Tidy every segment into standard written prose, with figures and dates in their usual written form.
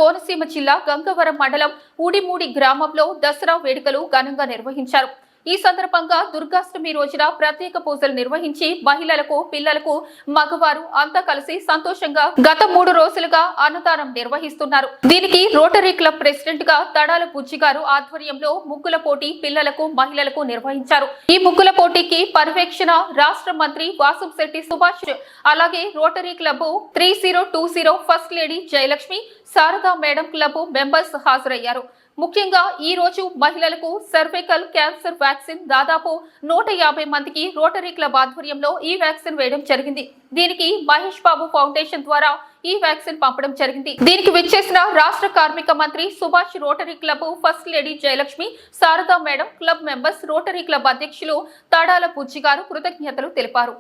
కోనసీమ జిల్లా గంగవరం మండలం ఊడిమూడి గ్రామంలో దసరా వేడుకలు ఘనంగా నిర్వహించారు. ఈ సందర్భంగా దుర్గాష్టమి రోజున ప్రత్యేక పూజలు నిర్వహించి మహిళలకు, పిల్లలకు, మగవారు అంతా కలిసి సంతోషంగా గత 3 రోజులుగా అన్నదానం నిర్వహిస్తున్నారు. దీనికి రోటరీ క్లబ్ ప్రెసిడెంట్ గా తడాల బుజ్జి గారు ఆధ్వర్యంలో ముగ్గుల పోటీ పిల్లలకు, మహిళలకు నిర్వహించారు. ఈ ముగ్గుల పోటీకి పర్యవేక్షణ రాష్ట్ర మంత్రి వాసంశెట్టి సుభాష్, అలాగే rotary club 3020 first lady Jayalakshmi, Sharada madam club members హాజరయ్యారు. ముఖ్యంగా ఈ రోజు మహిళలకు సర్వైకల్ క్యాన్సర్ వ్యాక్సిన్ దాదాపు 150 మందికి రోటరీ క్లబ్ ఆధ్వర్యంలో ఈ వ్యాక్సిన్ వేయడం జరిగింది. దీనికి మహేష్ బాబు ఫౌండేషన్ ద్వారా ఈ వ్యాక్సిన్ పంపడం జరిగింది. దీనికి విచ్చేసిన రాష్ట్ర కార్మిక మంత్రి Subhash, rotary club first lady Jayalakshmi, Sharada madam club members, rotary club అధ్యక్షులు తడాల బుజ్జి గారు కృతజ్ఞతలు తెలిపారు.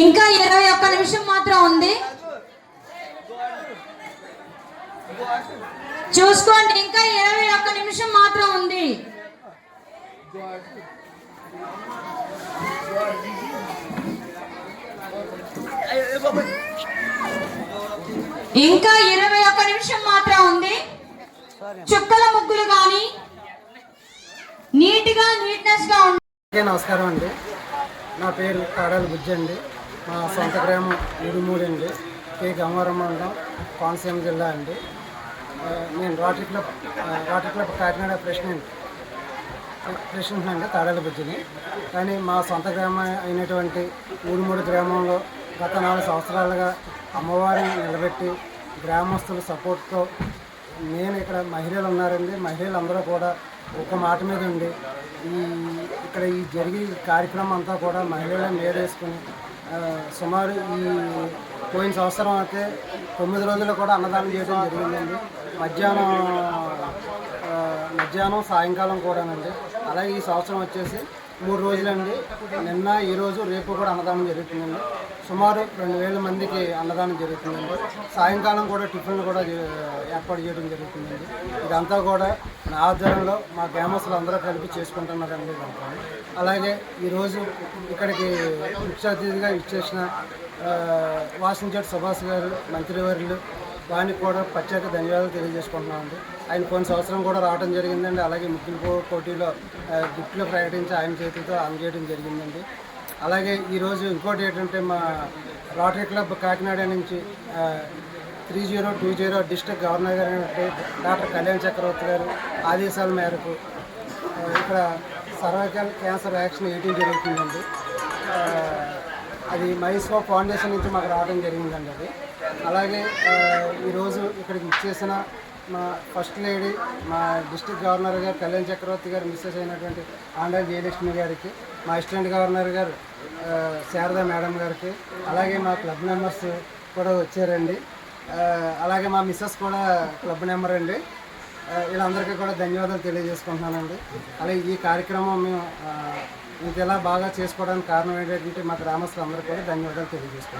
ఇంకా 21 నిమిషం మాత్రం ఉంది, చూసుకోండి. ఇంకా 21 నిమిషం మాత్రం ఉంది. ఇంకా 21 నిమిషం మాత్రం ఉంది. చుక్కల ముగ్గులు కానీ నీట్నెస్ గా ఉంది. నమస్కారం అండి. నా పేరు తాడాల బుజ్జి అండి. మా సొంత గ్రామం ఊడిమూడి అండి. కే గంగవరం మండలం, కోనసీమ జిల్లా అండి. నేను రోటరీ క్లబ్ కాకినాడ ప్రెసిడెంట్ అండి, తాడాల బుజ్జిని. కానీ మా సొంత గ్రామం అయినటువంటి ఊడిమూడి గ్రామంలో గత 4 సంవత్సరాలుగా అమ్మవారిని నిలబెట్టి గ్రామస్తుల సపోర్ట్తో నేను ఇక్కడ మహిళలు ఉన్నారండి. మహిళలందరూ కూడా ఒక మాట మీద ఉండి ఇక్కడ ఈ జరిగే కార్యక్రమం అంతా కూడా మహిళలను నేరేసుకుని సుమారు ఈ పోయిన సంవత్సరం అయితే 9 రోజులు కూడా అన్నదానం చేయడం జరిగిందండి. మధ్యాహ్నం సాయంకాలం కూడానండి. అలాగే ఈ సంవత్సరం వచ్చేసి 3 రోజులండి. నిన్న, ఈరోజు, రేపు కూడా అన్నదానం జరుగుతుందండి. సుమారు 2000 మందికి అన్నదానం జరుగుతుందండి. సాయంకాలం కూడా టిఫిన్లు కూడా ఏర్పాటు చేయడం జరుగుతుందండి. ఇదంతా కూడా నా ఆధ్వర్యంలో మా గ్రామస్తులు అందరూ కలిపి చేసుకుంటున్నారండి. అలాగే ఈరోజు ఇక్కడికి ముఖ్య అతిథిగా ఇచ్చేసిన వాసంశెట్టి సుభాష్ గారు మంత్రివర్యులు, వారికి కూడా ప్రత్యేక ధన్యవాదాలు తెలియజేసుకుంటున్నామండి. ఆయన కొన్ని సంవత్సరం కూడా రావడం జరిగిందండి. అలాగే ముగ్గుల పోటీలో గిఫ్ట్లు ప్రకటించి ఆయన చేతులతో అందజేయడం జరిగిందండి. అలాగే ఈరోజు ఇంకోటి ఏంటంటే మా రోటరీ క్లబ్ కాకినాడ నుంచి 3020 డిస్ట్రిక్ట్ గవర్నర్ గారు డాక్టర్ కళ్యాణ్ చక్రవర్తి గారు ఆదేశాల మేరకు ఇక్కడ సర్వైకల్ క్యాన్సర్ వ్యాక్సిన్ వేయడం జరుగుతుందండి. అది మహేష్ బాబు ఫౌండేషన్ నుంచి మాకు రావడం జరిగిందండి. అది అలాగే ఈరోజు ఇక్కడికి ఇచ్చేసిన మా ఫస్ట్ లేడీ, మా డిస్ట్రిక్ట్ గవర్నర్ గారు కళ్యాణ్ చక్రవర్తి గారు మిస్సెస్ అయినటువంటి ఆండా జయలక్ష్మి గారికి, మా అసిస్టెంట్ గవర్నర్ గారు శారదా మేడం గారికి, అలాగే మా క్లబ్ మెంబర్స్ కూడా వచ్చారండి. అలాగే మా మిస్సెస్ కూడా క్లబ్ మెంబర్ అండి. వీళ్ళందరికీ కూడా ధన్యవాదాలు తెలియజేసుకుంటున్నానండి. అలాగే ఈ కార్యక్రమం మేము ఇంకెలా బాగా చేసుకోవడానికి కారణం ఏంటంటే మా గ్రామస్తులందరికీ కూడా ధన్యవాదాలు తెలియజేసుకుంటున్నాను.